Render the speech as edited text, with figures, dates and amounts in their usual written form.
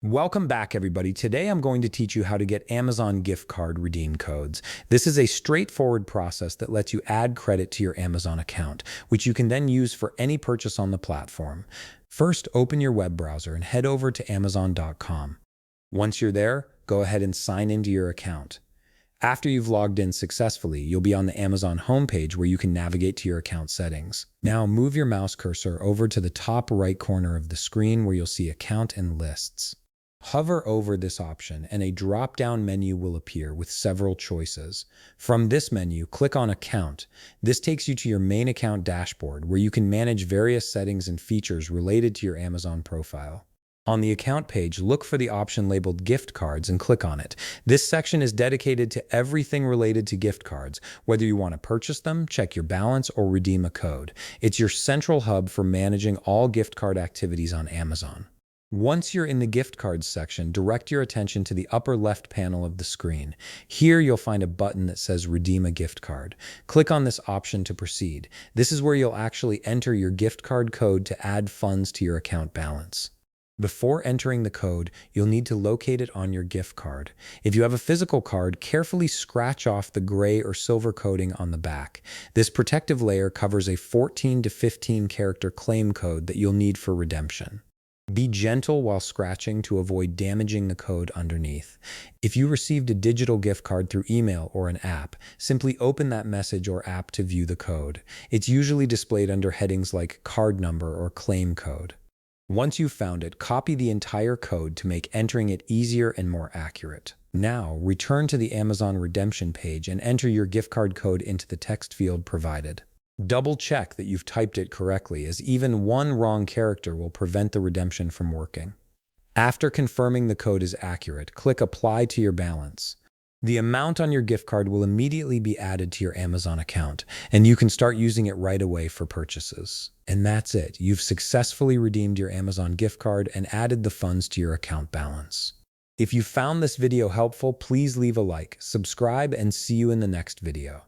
Welcome back, everybody. Today I'm going to teach you how to get Amazon gift card redeem codes. This is a straightforward process that lets you add credit to your Amazon account, which you can then use for any purchase on the platform. First, open your web browser and head over to Amazon.com. Once you're there, go ahead and sign into your account. After you've logged in successfully, you'll be on the Amazon homepage where you can navigate to your account settings. Now move your mouse cursor over to the top right corner of the screen where you'll see Account and Lists. Hover over this option and a drop-down menu will appear with several choices. From this menu, click on Account. This takes you to your main account dashboard where you can manage various settings and features related to your Amazon profile. On the account page, look for the option labeled Gift Cards and click on it. This section is dedicated to everything related to gift cards, whether you want to purchase them, check your balance, or redeem a code. It's your central hub for managing all gift card activities on Amazon. Once you're in the gift cards section, direct your attention to the upper left panel of the screen. Here you'll find a button that says Redeem a Gift Card. Click on this option to proceed. This is where you'll actually enter your gift card code to add funds to your account balance. Before entering the code, you'll need to locate it on your gift card. If you have a physical card, carefully scratch off the gray or silver coating on the back. This protective layer covers a 14 to 15 character claim code that you'll need for redemption. Be gentle while scratching to avoid damaging the code underneath. If you received a digital gift card through email or an app, simply open that message or app to view the code. It's usually displayed under headings like card number or claim code. Once you've found it, copy the entire code to make entering it easier and more accurate. Now, return to the Amazon redemption page and enter your gift card code into the text field provided. Double check that you've typed it correctly, as even one wrong character will prevent the redemption from working. After confirming the code is accurate, click Apply to your balance. The amount on your gift card will immediately be added to your Amazon account, and you can start using it right away for purchases. And that's it. You've successfully redeemed your Amazon gift card and added the funds to your account balance. If you found this video helpful, please leave a like, subscribe, and see you in the next video.